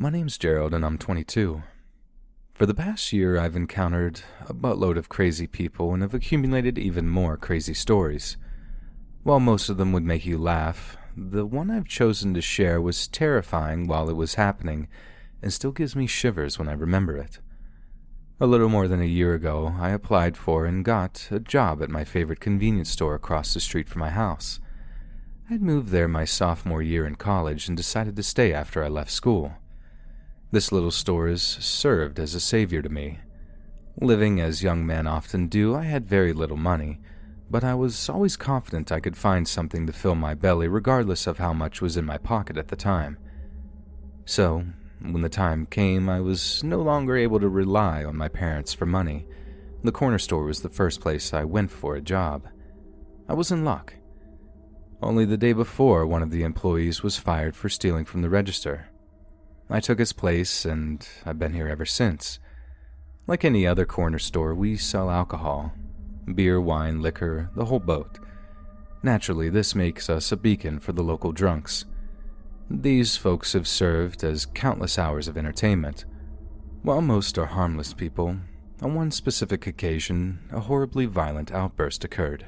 My name's Gerald and I'm 22. For the past year, I've encountered a buttload of crazy people and have accumulated even more crazy stories. While most of them would make you laugh, the one I've chosen to share was terrifying while it was happening and still gives me shivers when I remember it. A little more than a year ago, I applied for and got a job at my favorite convenience store across the street from my house. I'd moved there my sophomore year in college and decided to stay after I left school. This little store has served as a savior to me. Living as young men often do, I had very little money, but I was always confident I could find something to fill my belly regardless of how much was in my pocket at the time. So, when the time came, I was no longer able to rely on my parents for money. The corner store was the first place I went for a job. I was in luck. Only the day before, one of the employees was fired for stealing from the register. I took his place, and I've been here ever since. Like any other corner store, we sell alcohol. Beer, wine, liquor, the whole boat. Naturally, this makes us a beacon for the local drunks. These folks have served as countless hours of entertainment. While most are harmless people, on one specific occasion, a horribly violent outburst occurred.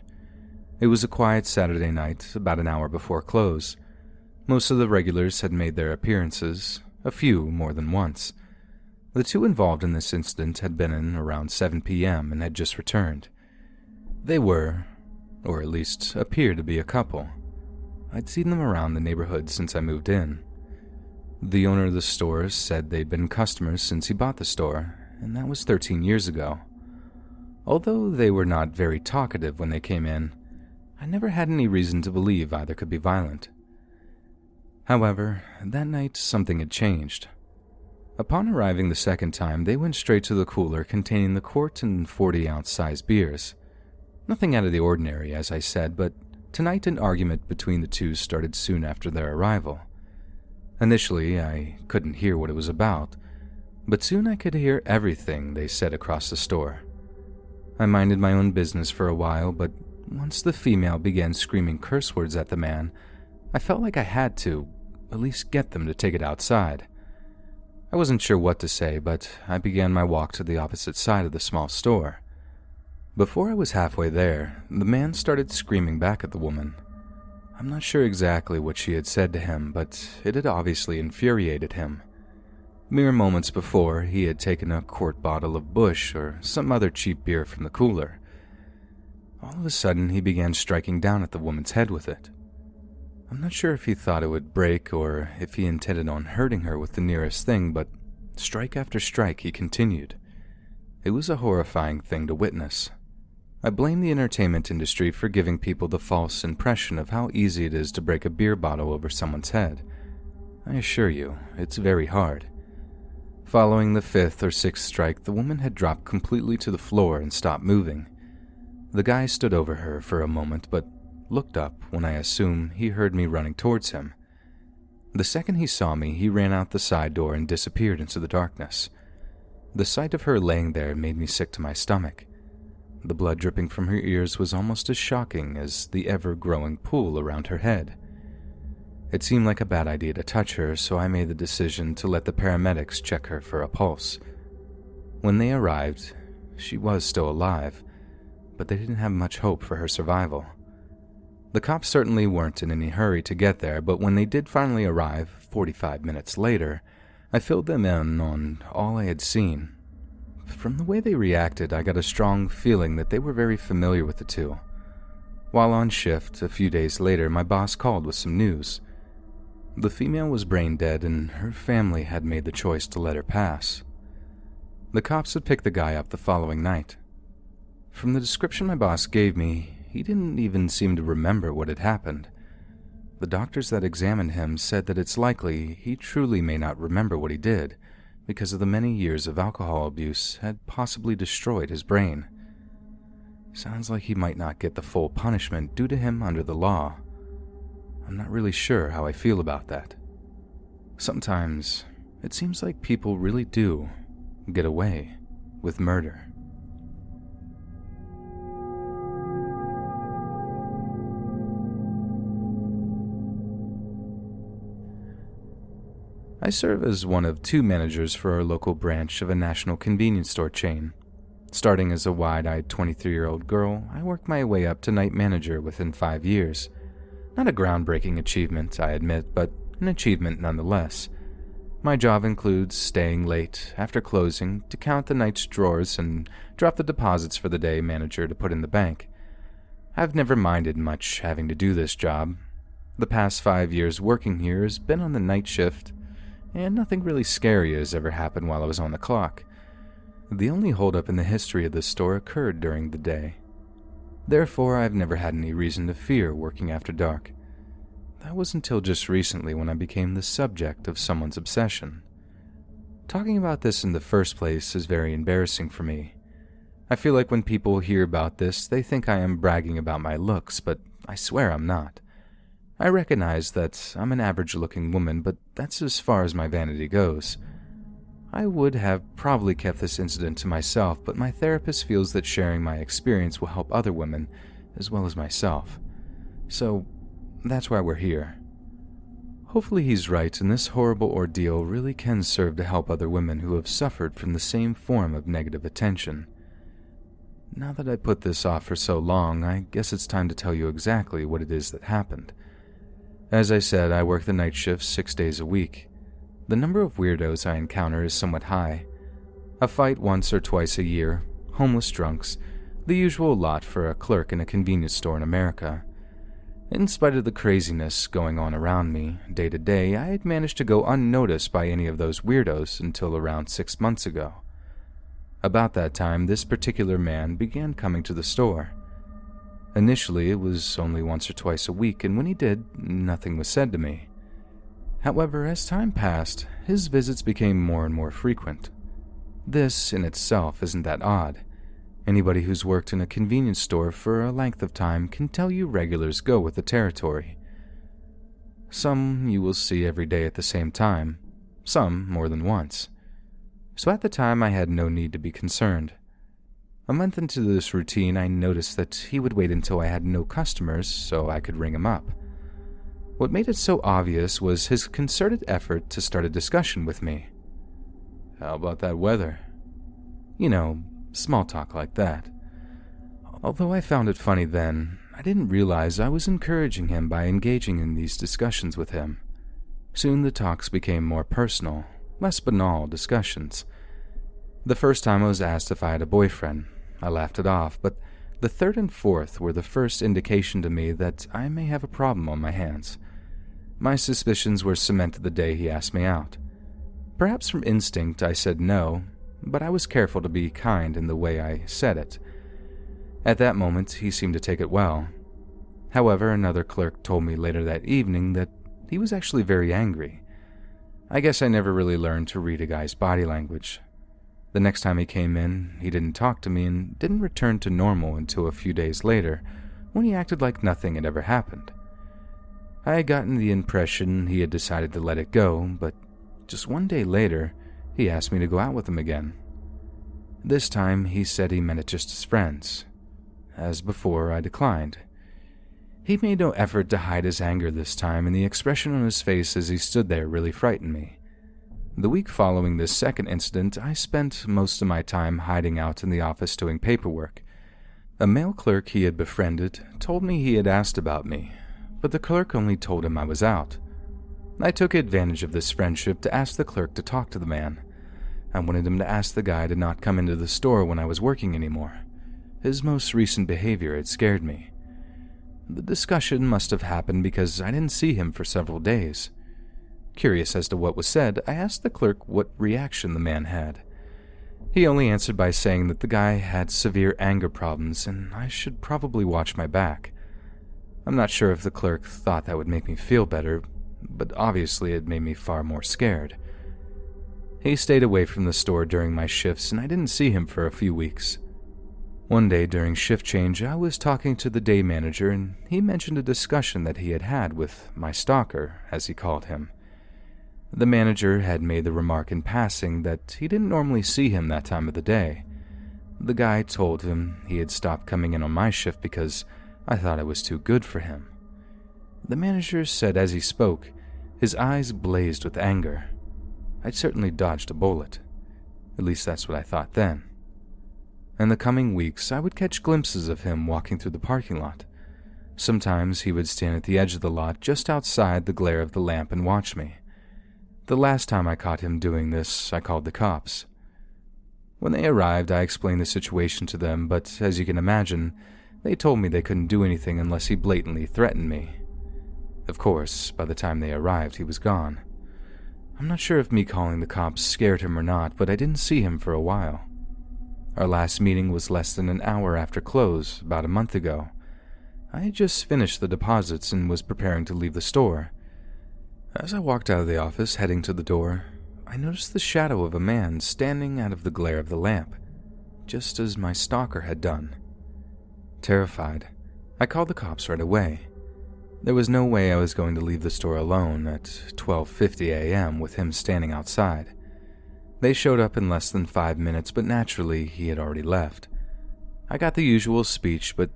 It was a quiet Saturday night, about an hour before close. Most of the regulars had made their appearances, a few more than once. The two involved in this incident had been in around 7 p.m. and had just returned. They were, or at least appeared to be, a couple. I'd seen them around the neighborhood since I moved in. The owner of the store said they'd been customers since he bought the store, and that was 13 years ago. Although they were not very talkative when they came in, I never had any reason to believe either could be violent. However, that night something had changed. Upon arriving the second time, they went straight to the cooler containing the quart and 40-ounce size beers. Nothing out of the ordinary, as I said, but tonight an argument between the two started soon after their arrival. Initially, I couldn't hear what it was about, but soon I could hear everything they said across the store. I minded my own business for a while, but once the female began screaming curse words at the man, I felt like I had to at least get them to take it outside. I wasn't sure what to say, but I began my walk to the opposite side of the small store. Before I was halfway there, the man started screaming back at the woman. I'm not sure exactly what she had said to him, but it had obviously infuriated him. Mere moments before, he had taken a quart bottle of Busch or some other cheap beer from the cooler. All of a sudden, he began striking down at the woman's head with it. I'm not sure if he thought it would break or if he intended on hurting her with the nearest thing, but strike after strike he continued. It was a horrifying thing to witness. I blame the entertainment industry for giving people the false impression of how easy it is to break a beer bottle over someone's head. I assure you, it's very hard. Following the fifth or sixth strike, the woman had dropped completely to the floor and stopped moving. The guy stood over her for a moment, but looked up when I assume he heard me running towards him. The second he saw me, he ran out the side door and disappeared into the darkness. The sight of her laying there made me sick to my stomach. The blood dripping from her ears was almost as shocking as the ever-growing pool around her head. It seemed like a bad idea to touch her, so I made the decision to let the paramedics check her for a pulse. When they arrived, she was still alive, but they didn't have much hope for her survival. The cops certainly weren't in any hurry to get there, but when they did finally arrive, 45 minutes later, I filled them in on all I had seen. From the way they reacted, I got a strong feeling that they were very familiar with the two. While on shift, a few days later, my boss called with some news. The female was brain dead, and her family had made the choice to let her pass. The cops had picked the guy up the following night. From the description my boss gave me, he didn't even seem to remember what had happened. The doctors that examined him said that it's likely he truly may not remember what he did, because of the many years of alcohol abuse had possibly destroyed his brain. Sounds like he might not get the full punishment due to him under the law. I'm not really sure how I feel about that. Sometimes, it seems like people really do get away with murder. I serve as one of 2 managers for our local branch of a national convenience store chain. Starting as a wide-eyed 23-year-old girl, I worked my way up to night manager within 5 years. Not a groundbreaking achievement, I admit, but an achievement nonetheless. My job includes staying late after closing to count the night's drawers and drop the deposits for the day manager to put in the bank. I've never minded much having to do this job. The past 5 years working here has been on the night shift, and nothing really scary has ever happened while I was on the clock. The only holdup in the history of the store occurred during the day. Therefore, I've never had any reason to fear working after dark. That was until just recently when I became the subject of someone's obsession. Talking about this in the first place is very embarrassing for me. I feel like when people hear about this, they think I am bragging about my looks, but I swear I'm not. I recognize that I'm an average-looking woman, but that's as far as my vanity goes. I would have probably kept this incident to myself, but my therapist feels that sharing my experience will help other women, as well as myself. So, that's why we're here. Hopefully he's right, and this horrible ordeal really can serve to help other women who have suffered from the same form of negative attention. Now that I put this off for so long, I guess it's time to tell you exactly what it is that happened. As I said, I work the night shift 6 days a week. The number of weirdos I encounter is somewhat high. A fight once or twice a year, homeless drunks, the usual lot for a clerk in a convenience store in America. In spite of the craziness going on around me, day to day, I had managed to go unnoticed by any of those weirdos until around 6 months ago. About that time, this particular man began coming to the store. Initially, it was only once or twice a week, and when he did, nothing was said to me. However, as time passed, his visits became more and more frequent. This, in itself, isn't that odd. Anybody who's worked in a convenience store for a length of time can tell you regulars go with the territory. Some you will see every day at the same time, some more than once. So at the time, I had no need to be concerned. A month into this routine, I noticed that he would wait until I had no customers so I could ring him up. What made it so obvious was his concerted effort to start a discussion with me. How about that weather? You know, small talk like that. Although I found it funny then, I didn't realize I was encouraging him by engaging in these discussions with him. Soon the talks became more personal, less banal discussions. The first time I was asked if I had a boyfriend, I laughed it off, but the third and fourth were the first indication to me that I may have a problem on my hands. My suspicions were cemented the day he asked me out. Perhaps from instinct I said no, but I was careful to be kind in the way I said it. At that moment, he seemed to take it well. However, another clerk told me later that evening that he was actually very angry. I guess I never really learned to read a guy's body language. The next time he came in, he didn't talk to me and didn't return to normal until a few days later, when he acted like nothing had ever happened. I had gotten the impression he had decided to let it go, but just one day later, he asked me to go out with him again. This time, he said he meant it just as friends. As before, I declined. He made no effort to hide his anger this time, and the expression on his face as he stood there really frightened me. The week following this second incident, I spent most of my time hiding out in the office doing paperwork. A male clerk he had befriended told me he had asked about me, but the clerk only told him I was out. I took advantage of this friendship to ask the clerk to talk to the man. I wanted him to ask the guy to not come into the store when I was working anymore. His most recent behavior had scared me. The discussion must have happened because I didn't see him for several days. Curious as to what was said, I asked the clerk what reaction the man had. He only answered by saying that the guy had severe anger problems and I should probably watch my back. I'm not sure if the clerk thought that would make me feel better, but obviously it made me far more scared. He stayed away from the store during my shifts and I didn't see him for a few weeks. One day during shift change, I was talking to the day manager and he mentioned a discussion that he had had with my stalker, as he called him. The manager had made the remark in passing that he didn't normally see him that time of the day. The guy told him he had stopped coming in on my shift because I thought I was too good for him. The manager said as he spoke, his eyes blazed with anger. I'd certainly dodged a bullet. At least that's what I thought then. In the coming weeks, I would catch glimpses of him walking through the parking lot. Sometimes he would stand at the edge of the lot just outside the glare of the lamp and watch me. The last time I caught him doing this, I called the cops. When they arrived, I explained the situation to them, but as you can imagine, they told me they couldn't do anything unless he blatantly threatened me. Of course, by the time they arrived, he was gone. I'm not sure if me calling the cops scared him or not, but I didn't see him for a while. Our last meeting was less than an hour after close, about a month ago. I had just finished the deposits and was preparing to leave the store. As I walked out of the office, heading to the door, I noticed the shadow of a man standing out of the glare of the lamp, just as my stalker had done. Terrified, I called the cops right away. There was no way I was going to leave the store alone at 12:50 a.m. with him standing outside. They showed up in less than 5 minutes, but naturally he had already left. I got the usual speech, but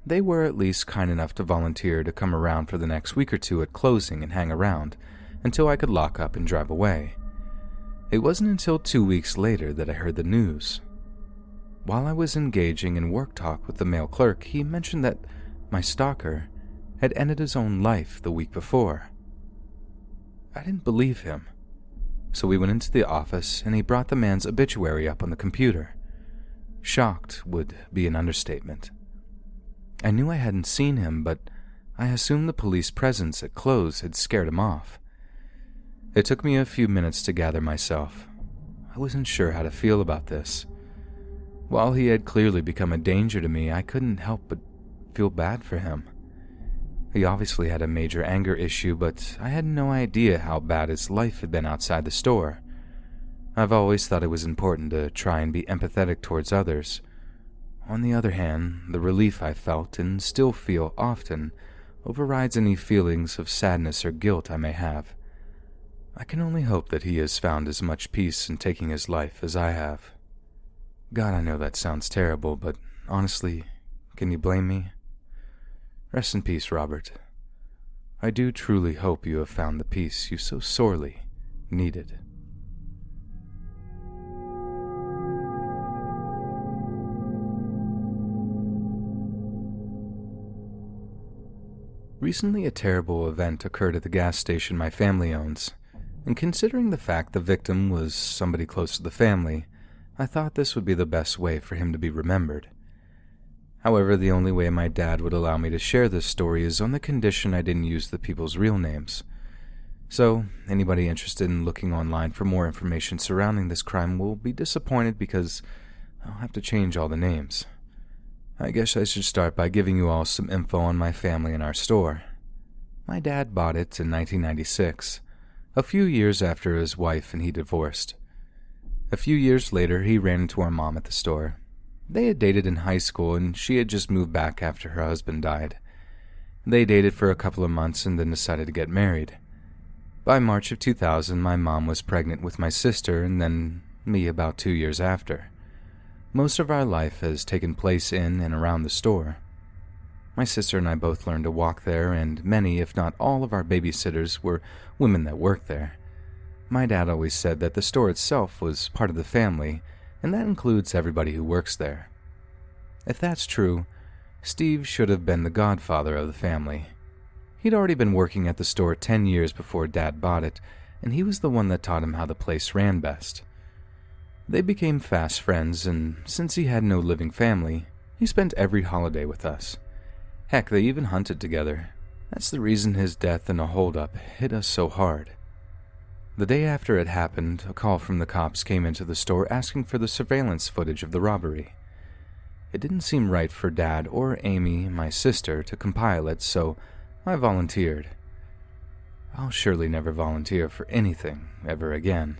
they were at least kind enough to volunteer to come around for the next week or two at closing and hang around until I could lock up and drive away. It wasn't until 2 weeks later that I heard the news. While I was engaging in work talk with the male clerk, he mentioned that my stalker had ended his own life the week before. I didn't believe him, so we went into the office and he brought the man's obituary up on the computer. Shocked would be an understatement. I knew I hadn't seen him, but I assumed the police presence at close had scared him off. It took me a few minutes to gather myself. I wasn't sure how to feel about this. While he had clearly become a danger to me, I couldn't help but feel bad for him. He obviously had a major anger issue, but I had no idea how bad his life had been outside the store. I've always thought it was important to try and be empathetic towards others. On the other hand, the relief I felt and still feel often overrides any feelings of sadness or guilt I may have. I can only hope that he has found as much peace in taking his life as I have. God, I know that sounds terrible, but honestly, can you blame me? Rest in peace, Robert. I do truly hope you have found the peace you so sorely needed. Recently, a terrible event occurred at the gas station my family owns, and considering the fact the victim was somebody close to the family, I thought this would be the best way for him to be remembered. However, the only way my dad would allow me to share this story is on the condition I didn't use the people's real names. So, anybody interested in looking online for more information surrounding this crime will be disappointed because I'll have to change all the names. I guess I should start by giving you all some info on my family and our store. My dad bought it in 1996, a few years after his wife and he divorced. A few years later, he ran into our mom at the store. They had dated in high school, and she had just moved back after her husband died. They dated for a couple of months and then decided to get married. By March of 2000, my mom was pregnant with my sister and then me about 2 years after. Most of our life has taken place in and around the store. My sister and I both learned to walk there, and many, if not all, of our babysitters were women that worked there. My dad always said that the store itself was part of the family, and that includes everybody who works there. If that's true, Steve should have been the godfather of the family. He'd already been working at the store 10 years before Dad bought it, and he was the one that taught him how the place ran best. They became fast friends, and since he had no living family, he spent every holiday with us. Heck, they even hunted together. That's the reason his death in a holdup hit us so hard. The day after it happened, a call from the cops came into the store asking for the surveillance footage of the robbery. It didn't seem right for Dad or Amy, my sister, to compile it, so I volunteered. I'll surely never volunteer for anything ever again.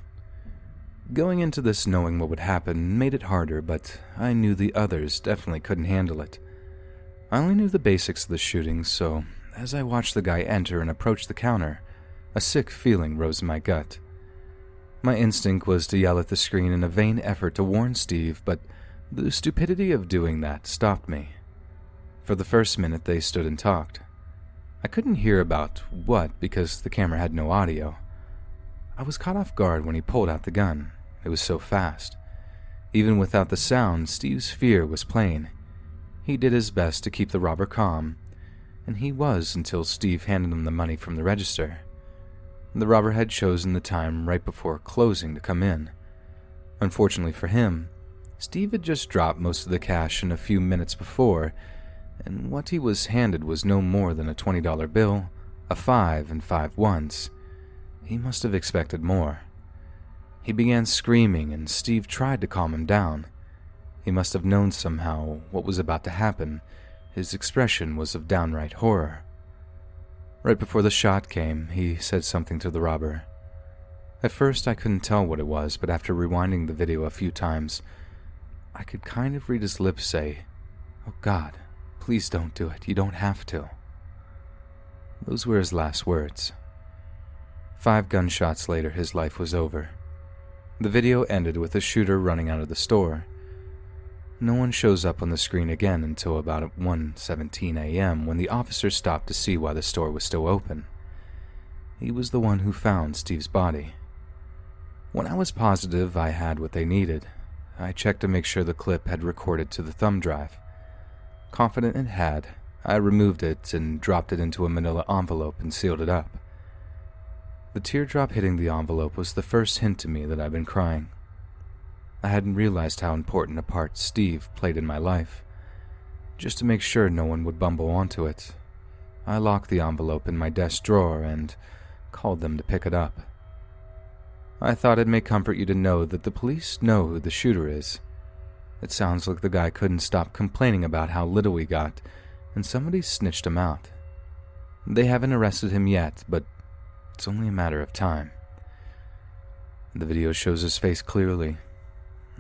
Going into this knowing what would happen made it harder, but I knew the others definitely couldn't handle it. I only knew the basics of the shooting, so as I watched the guy enter and approach the counter, a sick feeling rose in my gut. My instinct was to yell at the screen in a vain effort to warn Steve, but the stupidity of doing that stopped me. For the first minute, they stood and talked. I couldn't hear about what because the camera had no audio. I was caught off guard when he pulled out the gun. It was so fast. Even without the sound, Steve's fear was plain. He did his best to keep the robber calm, and he was until Steve handed him the money from the register. The robber had chosen the time right before closing to come in. Unfortunately for him, Steve had just dropped most of the cash in a few minutes before, and what he was handed was no more than a $20 bill, a 5 and 5 ones. He must have expected more. He began screaming, and Steve tried to calm him down. He must have known somehow what was about to happen. His expression was of downright horror. Right before the shot came, he said something to the robber. At first, I couldn't tell what it was, but after rewinding the video a few times, I could kind of read his lips say, "Oh God, please don't do it. You don't have to." Those were his last words. 5 gunshots later, his life was over. The video ended with the shooter running out of the store. No one shows up on the screen again until about 1:17 a.m. when the officer stopped to see why the store was still open. He was the one who found Steve's body. When I was positive I had what they needed, I checked to make sure the clip had recorded to the thumb drive. Confident it had, I removed it and dropped it into a manila envelope and sealed it up. The teardrop hitting the envelope was the first hint to me that I'd been crying. I hadn't realized how important a part Steve played in my life. Just to make sure no one would bumble onto it, I locked the envelope in my desk drawer and called them to pick it up. I thought it may comfort you to know that the police know who the shooter is. It sounds like the guy couldn't stop complaining about how little he got, and somebody snitched him out. They haven't arrested him yet, but it's only a matter of time. The video shows his face clearly.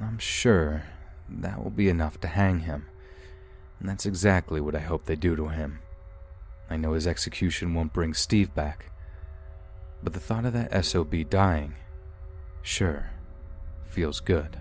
I'm sure that will be enough to hang him, and that's exactly what I hope they do to him. I know his execution won't bring Steve back, but the thought of that SOB dying, sure, feels good.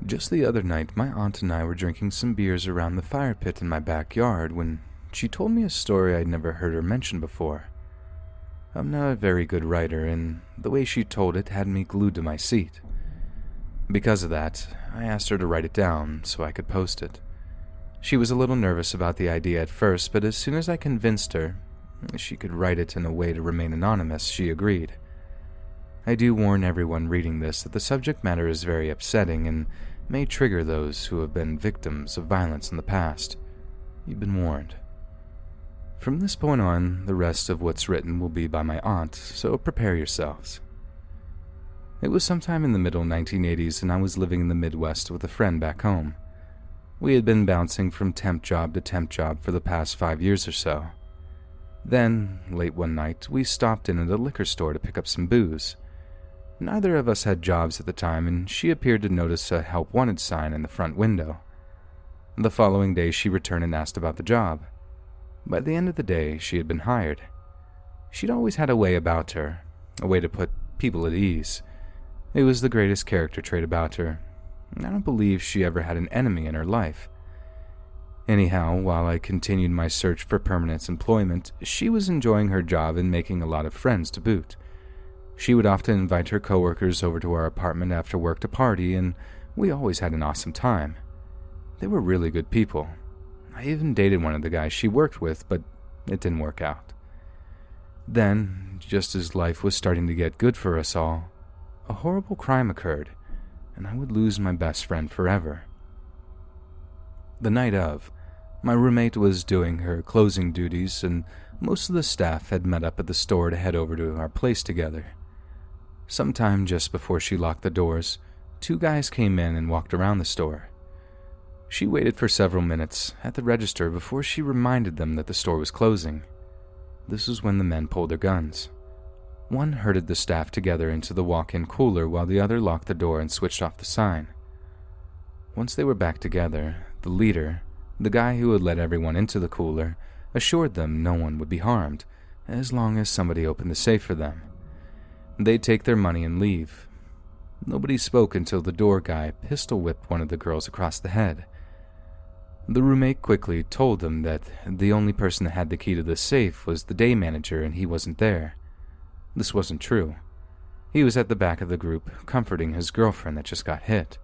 Just the other night, my aunt and I were drinking some beers around the fire pit in my backyard when she told me a story I'd never heard her mention before. I'm not a very good writer, and the way she told it had me glued to my seat. Because of that, I asked her to write it down so I could post it. She was a little nervous about the idea at first, but as soon as I convinced her she could write it in a way to remain anonymous, she agreed. I do warn everyone reading this that the subject matter is very upsetting and may trigger those who have been victims of violence in the past. You've been warned. From this point on, the rest of what's written will be by my aunt, so prepare yourselves. It was sometime in the middle 1980s, and I was living in the Midwest with a friend back home. We had been bouncing from temp job to temp job for the past 5 years or so. Then, late one night, we stopped in at a liquor store to pick up some booze. Neither of us had jobs at the time, and she appeared to notice a help wanted sign in the front window. The following day, she returned and asked about the job. By the end of the day, she had been hired. She'd always had a way about her, a way to put people at ease. It was the greatest character trait about her. I don't believe she ever had an enemy in her life. Anyhow, while I continued my search for permanent employment, she was enjoying her job and making a lot of friends to boot. She would often invite her coworkers over to our apartment after work to party, and we always had an awesome time. They were really good people. I even dated one of the guys she worked with, but it didn't work out. Then, just as life was starting to get good for us all, a horrible crime occurred, and I would lose my best friend forever. The night of, my roommate was doing her closing duties, and most of the staff had met up at the store to head over to our place together. Sometime just before she locked the doors, 2 guys came in and walked around the store. She waited for several minutes at the register before she reminded them that the store was closing. This was when the men pulled their guns. One herded the staff together into the walk-in cooler while the other locked the door and switched off the sign. Once they were back together, the leader, the guy who had let everyone into the cooler, assured them no one would be harmed, as long as somebody opened the safe for them. They'd take their money and leave. Nobody spoke until the door guy pistol-whipped one of the girls across the head. The roommate quickly told them that the only person that had the key to the safe was the day manager and he wasn't there. This wasn't true. He was at the back of the group, comforting his girlfriend that just got hit.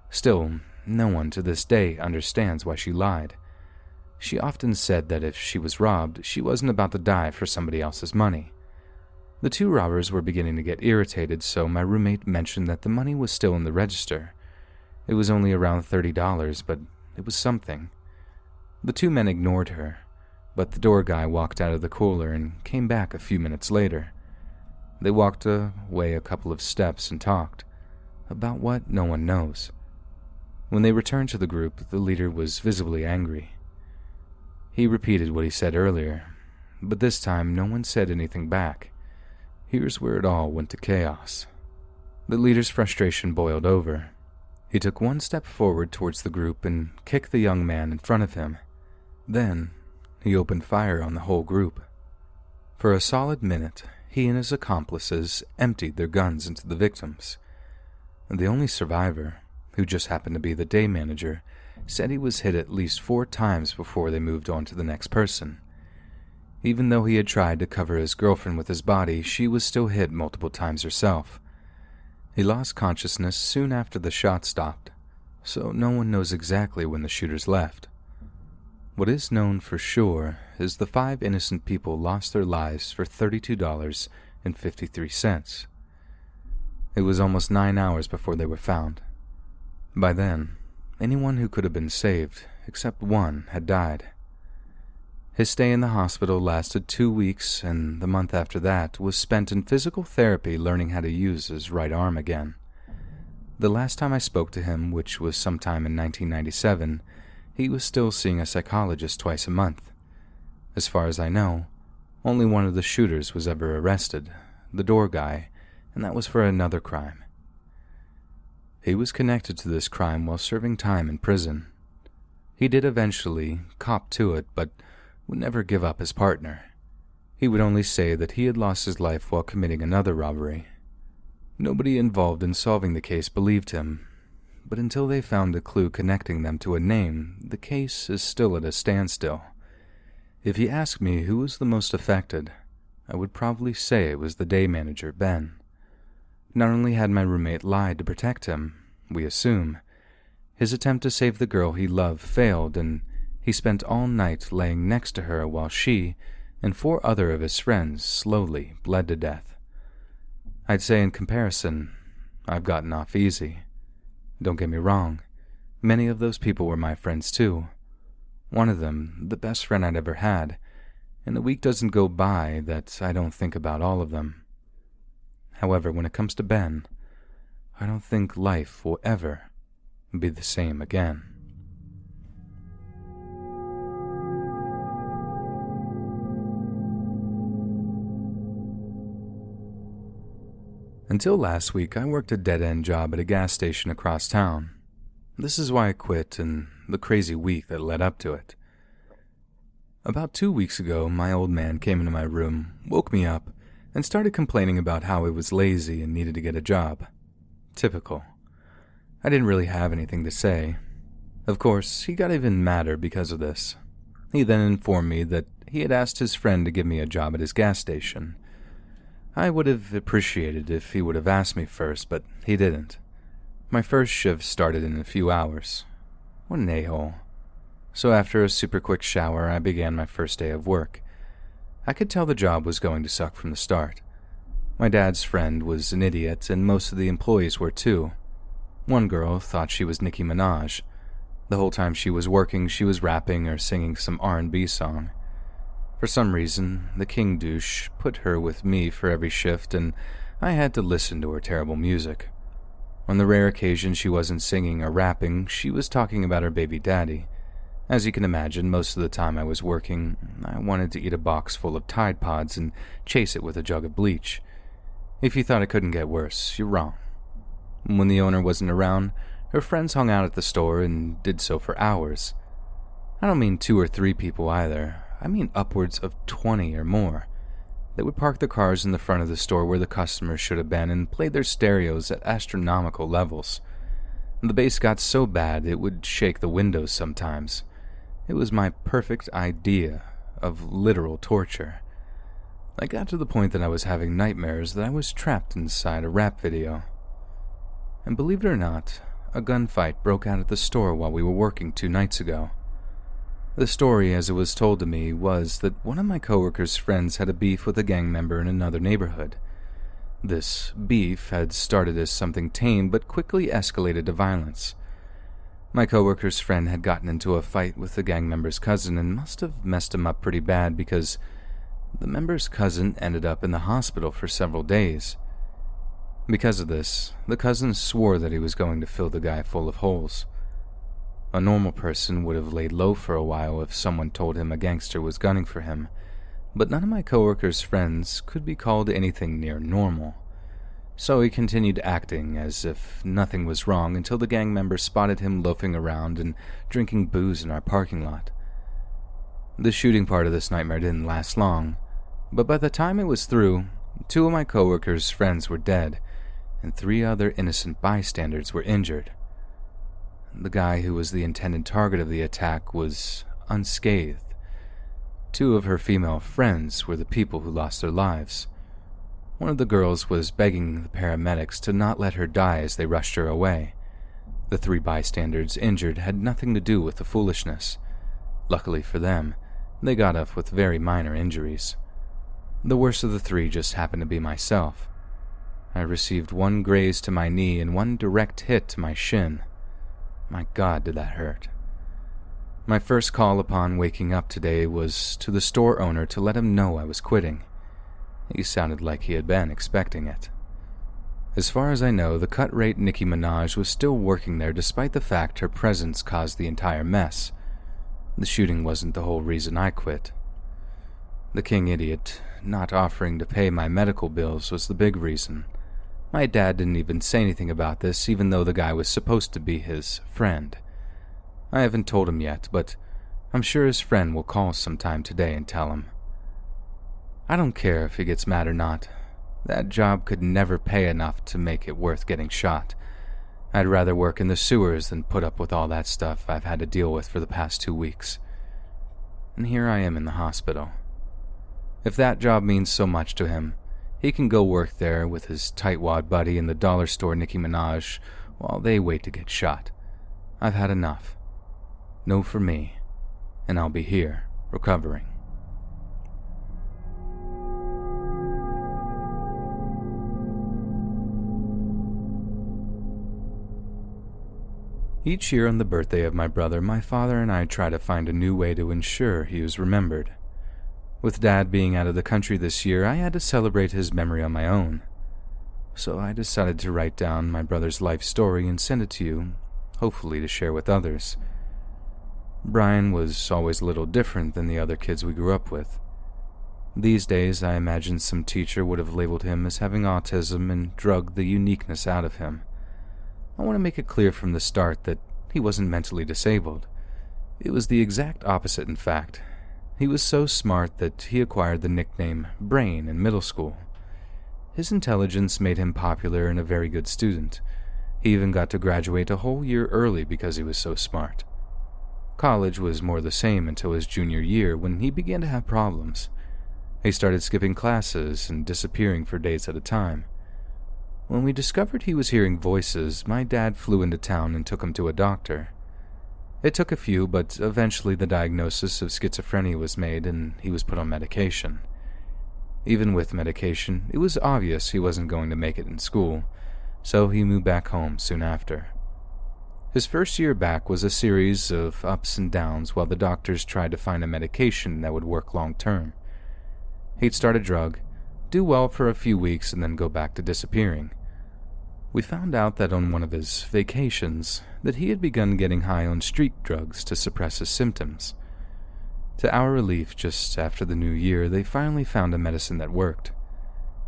Still, no one to this day understands why she lied. She often said that if she was robbed, she wasn't about to die for somebody else's money. The two robbers were beginning to get irritated, so my roommate mentioned that the money was still in the register. It was only around $30, but it was something. The two men ignored her, but the door guy walked out of the cooler and came back a few minutes later. They walked away a couple of steps and talked. About what, no one knows. When they returned to the group, the leader was visibly angry. He repeated what he said earlier, but this time no one said anything back. Here's where it all went to chaos. The leader's frustration boiled over. He took one step forward towards the group and kicked the young man in front of him. Then, he opened fire on the whole group. For a solid minute, he and his accomplices emptied their guns into the victims. The only survivor, who just happened to be the day manager, said he was hit at least 4 times before they moved on to the next person. Even though he had tried to cover his girlfriend with his body, she was still hit multiple times herself. He lost consciousness soon after the shot stopped, so no one knows exactly when the shooters left. What is known for sure is the 5 innocent people lost their lives for $32.53. It was almost 9 hours before they were found. By then, anyone who could have been saved, except one, had died. His stay in the hospital lasted 2 weeks, and the month after that was spent in physical therapy learning how to use his right arm again. The last time I spoke to him, which was sometime in 1997, he was still seeing a psychologist twice a month. As far as I know, only one of the shooters was ever arrested, the door guy, and that was for another crime. He was connected to this crime while serving time in prison. He did eventually cop to it, but would never give up his partner. He would only say that he had lost his life while committing another robbery. Nobody involved in solving the case believed him, but until they found a clue connecting them to a name, the case is still at a standstill. If you ask me who was the most affected, I would probably say it was the day manager, Ben. Not only had my roommate lied to protect him, we assume, his attempt to save the girl he loved failed, and he spent all night laying next to her while she and 4 other of his friends slowly bled to death. I'd say in comparison, I've gotten off easy. Don't get me wrong, many of those people were my friends too. One of them, the best friend I'd ever had, and a week doesn't go by that I don't think about all of them. However, when it comes to Ben, I don't think life will ever be the same again. Until last week, I worked a dead-end job at a gas station across town. This is why I quit and the crazy week that led up to it. About 2 weeks ago, my old man came into my room, woke me up, and started complaining about how he was lazy and needed to get a job. Typical. I didn't really have anything to say. Of course, he got even madder because of this. He then informed me that he had asked his friend to give me a job at his gas station. I would have appreciated if he would have asked me first, but he didn't. My first shift started in a few hours. What an a-hole. So after a super quick shower, I began my first day of work. I could tell the job was going to suck from the start. My dad's friend was an idiot, and most of the employees were too. One girl thought she was Nicki Minaj. The whole time she was working, she was rapping or singing some R&B song. For some reason, the king douche put her with me for every shift, and I had to listen to her terrible music. On the rare occasion she wasn't singing or rapping, she was talking about her baby daddy. As you can imagine, most of the time I was working, I wanted to eat a box full of Tide Pods and chase it with a jug of bleach. If you thought it couldn't get worse, you're wrong. When the owner wasn't around, her friends hung out at the store and did so for hours. I don't mean 2 or 3 people either. I mean upwards of 20 or more. They would park their cars in the front of the store where the customers should have been and play their stereos at astronomical levels. The bass got so bad it would shake the windows sometimes. It was my perfect idea of literal torture. I got to the point that I was having nightmares that I was trapped inside a rap video. And believe it or not, a gunfight broke out at the store while we were working 2 nights ago. The story, as it was told to me, was that one of my coworkers' friends had a beef with a gang member in another neighborhood. This beef had started as something tame but quickly escalated to violence. My coworker's friend had gotten into a fight with the gang member's cousin and must have messed him up pretty bad because the member's cousin ended up in the hospital for several days. Because of this, the cousin swore that he was going to fill the guy full of holes. A normal person would have laid low for a while if someone told him a gangster was gunning for him, but none of my coworker's friends could be called anything near normal. So he continued acting as if nothing was wrong until the gang member spotted him loafing around and drinking booze in our parking lot. The shooting part of this nightmare didn't last long, but by the time it was through, 2 of my coworker's friends were dead, and 3 other innocent bystanders were injured. The guy who was the intended target of the attack was unscathed. 2 of her female friends were the people who lost their lives. One of the girls was begging the paramedics to not let her die as they rushed her away. The 3 bystanders injured had nothing to do with the foolishness. Luckily for them, they got off with very minor injuries. The worst of the 3 just happened to be myself. I received 1 graze to my knee and 1 direct hit to my shin. My God, did that hurt. My first call upon waking up today was to the store owner to let him know I was quitting. He sounded like he had been expecting it. As far as I know, the cut-rate Nicki Minaj was still working there despite the fact her presence caused the entire mess. The shooting wasn't the whole reason I quit. The king idiot not offering to pay my medical bills was the big reason. My dad didn't even say anything about this, even though the guy was supposed to be his friend. I haven't told him yet, but I'm sure his friend will call sometime today and tell him. I don't care if he gets mad or not. That job could never pay enough to make it worth getting shot. I'd rather work in the sewers than put up with all that stuff I've had to deal with for the past 2 weeks. And here I am in the hospital. If that job means so much to him, he can go work there with his tightwad buddy in the dollar store Nicki Minaj while they wait to get shot. I've had enough. No for me, and I'll be here, recovering. Each year on the birthday of my brother, my father and I try to find a new way to ensure he was remembered. With Dad being out of the country this year, I had to celebrate his memory on my own. So I decided to write down my brother's life story and send it to you, hopefully to share with others. Brian was always a little different than the other kids we grew up with. These days, I imagine some teacher would have labeled him as having autism and drugged the uniqueness out of him. I want to make it clear from the start that he wasn't mentally disabled. It was the exact opposite, in fact. He was so smart that he acquired the nickname Brain in middle school. His intelligence made him popular and a very good student. He even got to graduate a whole year early because he was so smart. College was more the same until his junior year when he began to have problems. He started skipping classes and disappearing for days at a time. When we discovered he was hearing voices, my dad flew into town and took him to a doctor. It took a few, but eventually the diagnosis of schizophrenia was made and he was put on medication. Even with medication, it was obvious he wasn't going to make it in school, so he moved back home soon after. His first year back was a series of ups and downs while the doctors tried to find a medication that would work long term. He'd start a drug, do well for a few weeks, and then go back to disappearing. We found out that on one of his vacations that he had begun getting high on street drugs to suppress his symptoms. To our relief, just after the new year, they finally found a medicine that worked.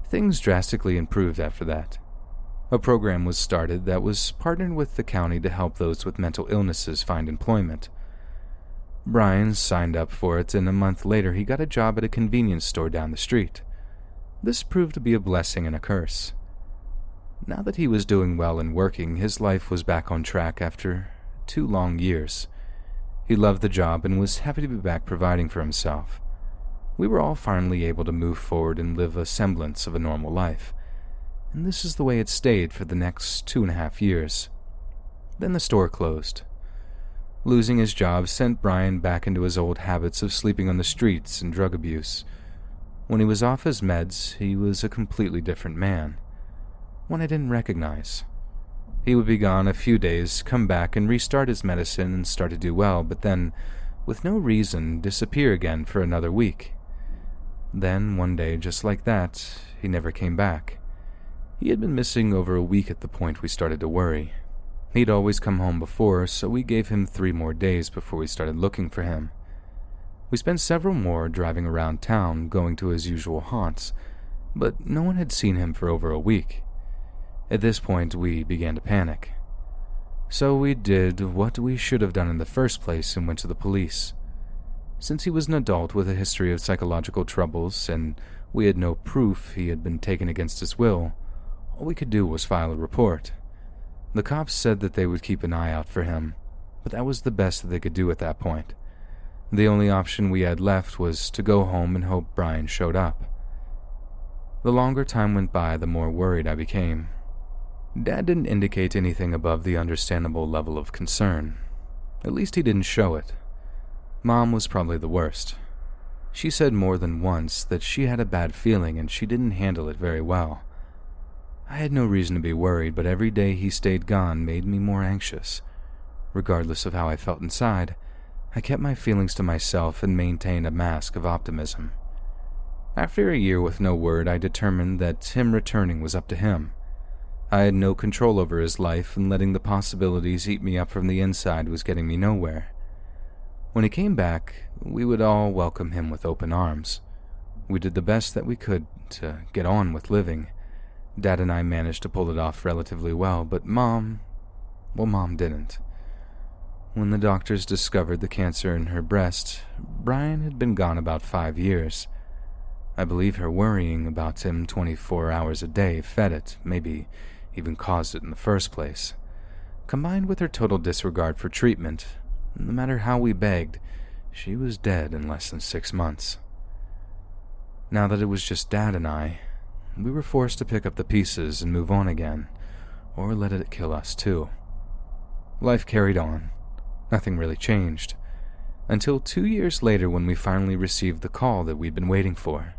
Things drastically improved after that. A program was started that was partnered with the county to help those with mental illnesses find employment. Brian signed up for it, and a month later he got a job at a convenience store down the street. This proved to be a blessing and a curse. Now that he was doing well and working, his life was back on track after 2 long years. He loved the job and was happy to be back providing for himself. We were all finally able to move forward and live a semblance of a normal life. And this is the way it stayed for the next 2.5 years. Then the store closed. Losing his job sent Brian back into his old habits of sleeping on the streets and drug abuse. When he was off his meds, he was a completely different man. One I didn't recognize. He would be gone a few days, come back and restart his medicine and start to do well, but then, with no reason, disappear again for another week. Then, one day, just like that, he never came back. He had been missing over a week at the point we started to worry. He'd always come home before, so we gave him 3 more days before we started looking for him. We spent several more driving around town, going to his usual haunts, but no one had seen him for over a week. At this point, we began to panic. So we did what we should have done in the first place and went to the police. Since he was an adult with a history of psychological troubles and we had no proof he had been taken against his will, all we could do was file a report. The cops said that they would keep an eye out for him, but that was the best that they could do at that point. The only option we had left was to go home and hope Brian showed up. The longer time went by, the more worried I became. Dad didn't indicate anything above the understandable level of concern. At least he didn't show it. Mom was probably the worst. She said more than once that she had a bad feeling and she didn't handle it very well. I had no reason to be worried, but every day he stayed gone made me more anxious. Regardless of how I felt inside, I kept my feelings to myself and maintained a mask of optimism. After a year with no word, I determined that him returning was up to him. I had no control over his life, and letting the possibilities eat me up from the inside was getting me nowhere. When he came back, we would all welcome him with open arms. We did the best that we could to get on with living. Dad and I managed to pull it off relatively well, but Mom didn't. When the doctors discovered the cancer in her breast, Brian had been gone about 5 years. I believe her worrying about him 24 hours a day fed it, maybe even caused it in the first place. Combined with her total disregard for treatment, no matter how we begged, she was dead in less than 6 months. Now that it was just Dad and I, we were forced to pick up the pieces and move on again, or let it kill us too. Life carried on. Nothing really changed. Until 2 years later when we finally received the call that we'd been waiting for.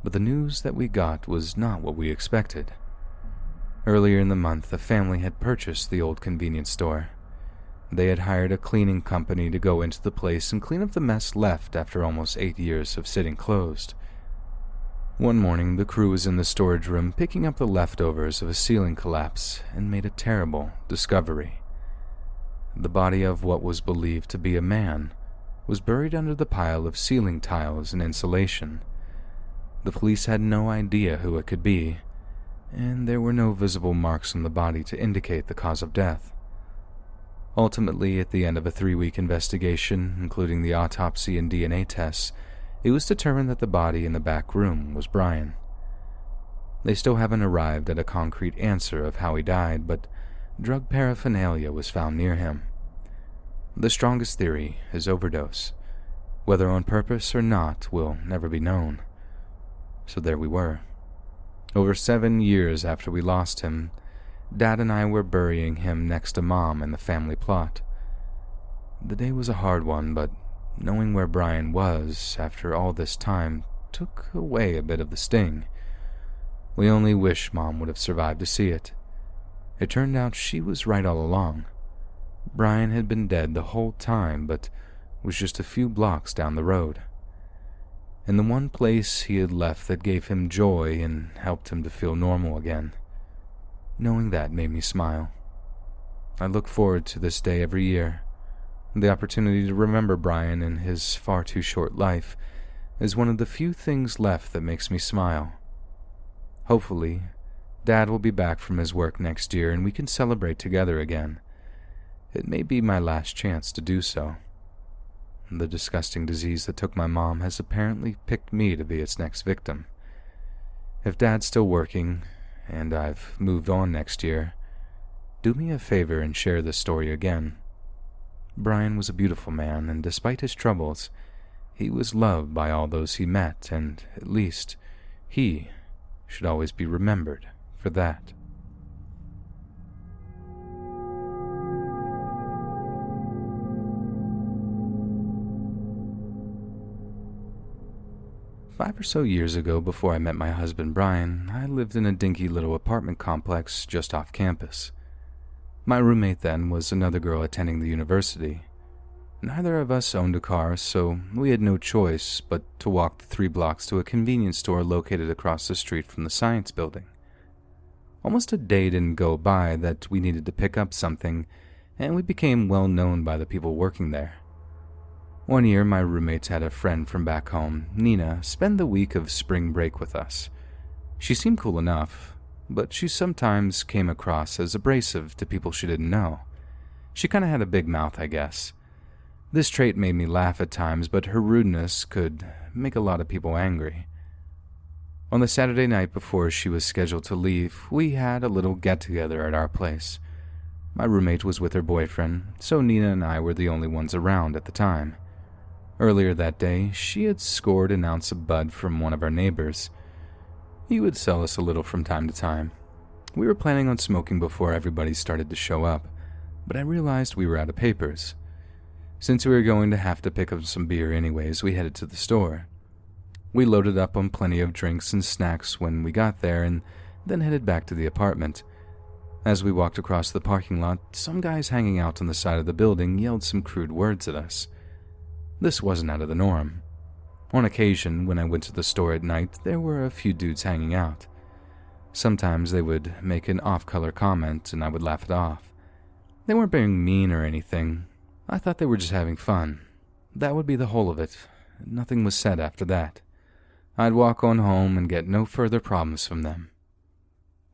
But the news that we got was not what we expected. Earlier in the month, a family had purchased the old convenience store. They had hired a cleaning company to go into the place and clean up the mess left after almost 8 years of sitting closed. One morning, the crew was in the storage room picking up the leftovers of a ceiling collapse and made a terrible discovery. The body of what was believed to be a man was buried under the pile of ceiling tiles and insulation. The police had no idea who it could be, and there were no visible marks on the body to indicate the cause of death. Ultimately, at the end of a 3-week investigation, including the autopsy and DNA tests, it was determined that the body in the back room was Brian. They still haven't arrived at a concrete answer of how he died, but drug paraphernalia was found near him. The strongest theory is overdose. Whether on purpose or not will never be known. So there we were. Over 7 years after we lost him, Dad and I were burying him next to Mom in the family plot. The day was a hard one, but knowing where Brian was after all this time took away a bit of the sting. We only wish Mom would have survived to see it. It turned out she was right all along. Brian had been dead the whole time, but was just a few blocks down the road. In the one place he had left that gave him joy and helped him to feel normal again. Knowing that made me smile. I look forward to this day every year. The opportunity to remember Brian in his far too short life is one of the few things left that makes me smile. Hopefully, Dad will be back from his work next year and we can celebrate together again. It may be my last chance to do so. The disgusting disease that took my mom has apparently picked me to be its next victim. If Dad's still working, and I've moved on next year, do me a favor and share this story again. Brian was a beautiful man, and despite his troubles, he was loved by all those he met, and at least he should always be remembered for that. Five or so years ago, before I met my husband Brian, I lived in a dinky little apartment complex just off campus. My roommate then was another girl attending the university. Neither of us owned a car, so we had no choice but to walk the 3 blocks to a convenience store located across the street from the science building. Almost a day didn't go by that we needed to pick up something, and we became well known by the people working there. One year, my roommates had a friend from back home, Nina, spend the week of spring break with us. She seemed cool enough, but she sometimes came across as abrasive to people she didn't know. She kinda had a big mouth, I guess. This trait made me laugh at times, but her rudeness could make a lot of people angry. On the Saturday night before she was scheduled to leave, we had a little get-together at our place. My roommate was with her boyfriend, so Nina and I were the only ones around at the time. Earlier that day, she had scored an ounce of bud from one of our neighbors. He would sell us a little from time to time. We were planning on smoking before everybody started to show up, but I realized we were out of papers. Since we were going to have to pick up some beer anyways, we headed to the store. We loaded up on plenty of drinks and snacks when we got there and then headed back to the apartment. As we walked across the parking lot, some guys hanging out on the side of the building yelled some crude words at us. This wasn't out of the norm. On occasion, when I went to the store at night, there were a few dudes hanging out. Sometimes they would make an off-color comment and I would laugh it off. They weren't being mean or anything. I thought they were just having fun. That would be the whole of it. Nothing was said after that. I'd walk on home and get no further problems from them.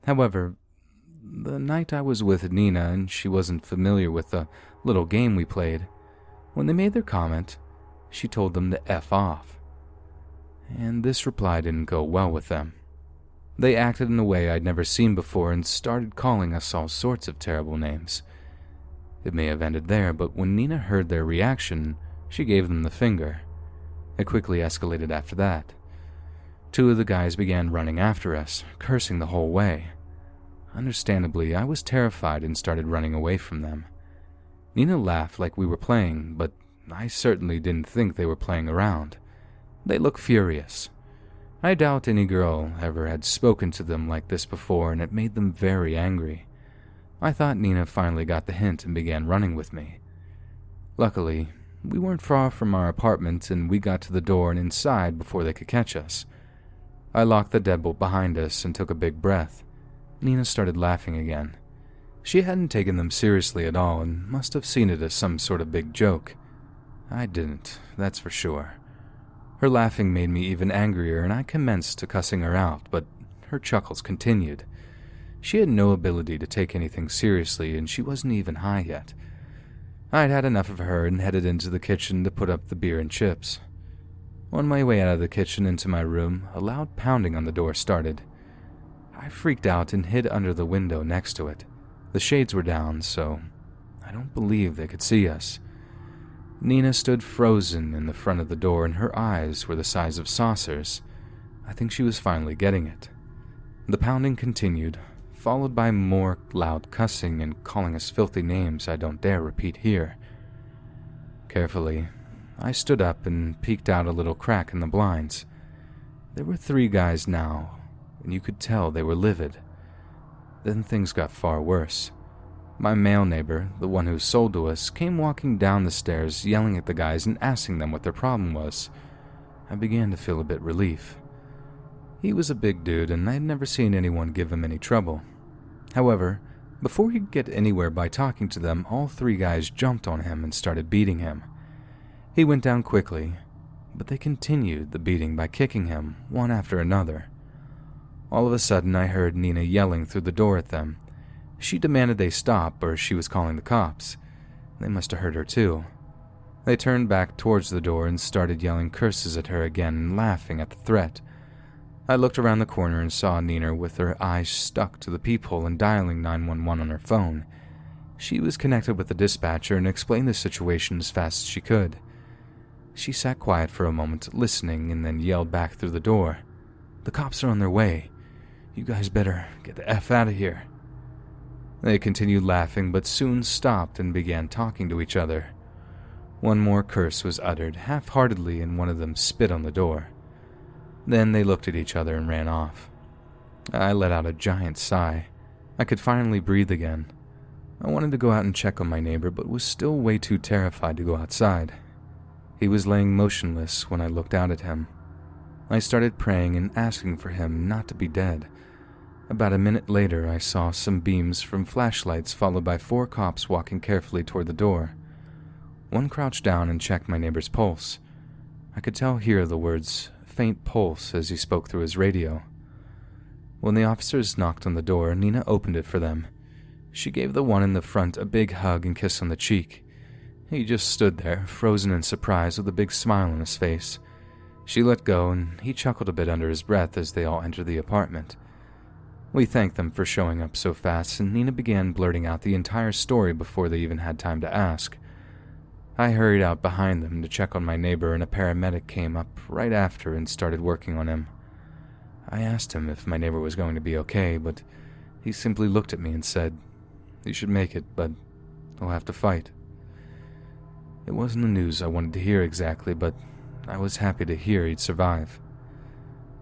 However, the night I was with Nina and she wasn't familiar with the little game we played, when they made their comment, she told them to F off. And this reply didn't go well with them. They acted in a way I'd never seen before and started calling us all sorts of terrible names. It may have ended there, but when Nina heard their reaction, she gave them the finger. It quickly escalated after that. 2 of the guys began running after us, cursing the whole way. Understandably, I was terrified and started running away from them. Nina laughed like we were playing, but I certainly didn't think they were playing around. They looked furious. I doubt any girl ever had spoken to them like this before, and it made them very angry. I thought Nina finally got the hint and began running with me. Luckily, we weren't far from our apartment, and we got to the door and inside before they could catch us. I locked the deadbolt behind us and took a big breath. Nina started laughing again. She hadn't taken them seriously at all and must have seen it as some sort of big joke. I didn't, that's for sure. Her laughing made me even angrier, and I commenced to cussing her out, but her chuckles continued. She had no ability to take anything seriously, and she wasn't even high yet. I'd had enough of her and headed into the kitchen to put up the beer and chips. On my way out of the kitchen into my room, a loud pounding on the door started. I freaked out and hid under the window next to it. The shades were down, so I don't believe they could see us. Nina stood frozen in the front of the door, and her eyes were the size of saucers. I think she was finally getting it. The pounding continued, followed by more loud cussing and calling us filthy names I don't dare repeat here. Carefully, I stood up and peeked out a little crack in the blinds. There were 3 guys now, and you could tell they were livid. Then things got far worse. My male neighbor, the one who sold to us, came walking down the stairs yelling at the guys and asking them what their problem was. I began to feel a bit relief. He was a big dude, and I had never seen anyone give him any trouble. However, before he could get anywhere by talking to them, all 3 guys jumped on him and started beating him. He went down quickly, but they continued the beating by kicking him, one after another. All of a sudden, I heard Nina yelling through the door at them. She demanded they stop, or she was calling the cops. They must have heard her too. They turned back towards the door and started yelling curses at her again and laughing at the threat. I looked around the corner and saw Nina with her eyes stuck to the peephole and dialing 911 on her phone. She was connected with the dispatcher and explained the situation as fast as she could. She sat quiet for a moment, listening, and then yelled back through the door, "The cops are on their way. You guys better get the F out of here." They continued laughing, but soon stopped and began talking to each other. One more curse was uttered half-heartedly, and one of them spit on the door. Then they looked at each other and ran off. I let out a giant sigh. I could finally breathe again. I wanted to go out and check on my neighbor, but was still way too terrified to go outside. He was laying motionless when I looked out at him. I started praying and asking for him not to be dead. About a minute later, I saw some beams from flashlights followed by 4 cops walking carefully toward the door. One crouched down and checked my neighbor's pulse. I could hear the words "faint pulse" as he spoke through his radio. When the officers knocked on the door, Nina opened it for them. She gave the one in the front a big hug and kiss on the cheek. He just stood there, frozen in surprise with a big smile on his face. She let go, and he chuckled a bit under his breath as they all entered the apartment. We thanked them for showing up so fast, and Nina began blurting out the entire story before they even had time to ask. I hurried out behind them to check on my neighbor, and a paramedic came up right after and started working on him. I asked him if my neighbor was going to be okay, but he simply looked at me and said, "You should make it, but he'll have to fight." It wasn't the news I wanted to hear exactly, but I was happy to hear he'd survive.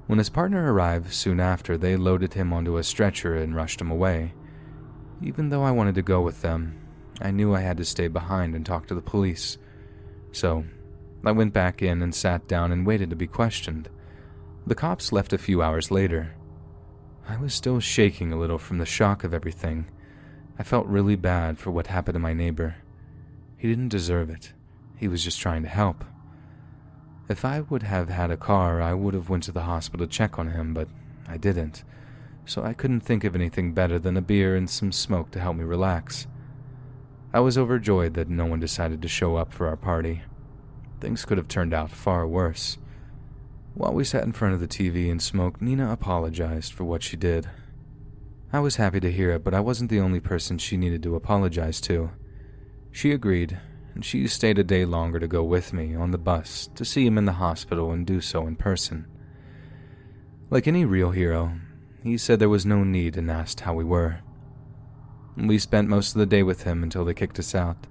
When his partner arrived soon after, they loaded him onto a stretcher and rushed him away. Even though I wanted to go with them, I knew I had to stay behind and talk to the police. So, I went back in and sat down and waited to be questioned. The cops left a few hours later. I was still shaking a little from the shock of everything. I felt really bad for what happened to my neighbor. He didn't deserve it. He was just trying to help. If I would have had a car, I would have went to the hospital to check on him, but I didn't, so I couldn't think of anything better than a beer and some smoke to help me relax. I was overjoyed that no one decided to show up for our party. Things could have turned out far worse. While we sat in front of the TV and smoked, Nina apologized for what she did. I was happy to hear it, but I wasn't the only person she needed to apologize to. She agreed, and she stayed a day longer to go with me on the bus to see him in the hospital and do so in person. Like any real hero, he said there was no need and asked how we were. We spent most of the day with him until they kicked us out.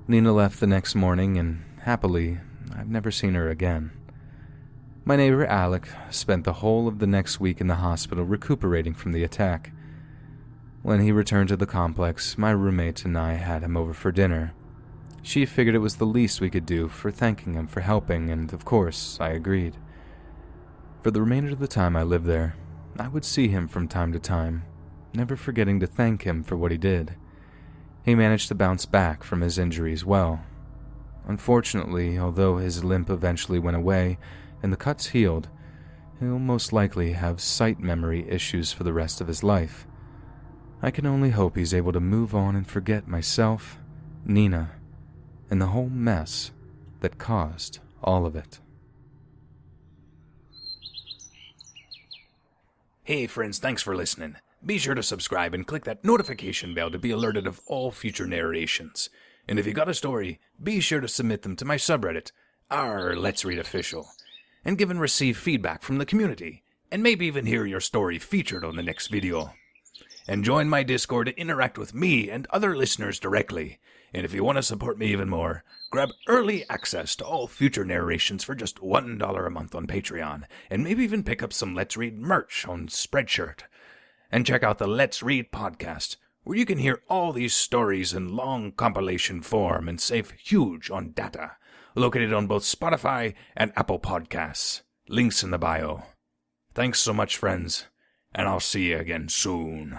Nina left the next morning, and happily, I've never seen her again. My neighbor Alec spent the whole of the next week in the hospital recuperating from the attack. When he returned to the complex, my roommate and I had him over for dinner. She figured it was the least we could do for thanking him for helping, and of course, I agreed. For the remainder of the time I lived there, I would see him from time to time, never forgetting to thank him for what he did. He managed to bounce back from his injuries well. Unfortunately, although his limp eventually went away and the cuts healed, he'll most likely have sight memory issues for the rest of his life. I can only hope he's able to move on and forget myself, Nina, and the whole mess that caused all of it. Hey friends, thanks for listening. Be sure to subscribe and click that notification bell to be alerted of all future narrations. And if you got a story, be sure to submit them to my subreddit, Let's Read Official, and give and receive feedback from the community, and maybe even hear your story featured on the next video. And join my Discord to interact with me and other listeners directly. And if you want to support me even more, grab early access to all future narrations for just $1 a month on Patreon, and maybe even pick up some Let's Read merch on Spreadshirt. And check out the Let's Read podcast, where you can hear all these stories in long compilation form and save huge on data, located on both Spotify and Apple Podcasts. Links in the bio. Thanks so much, friends, and I'll see you again soon.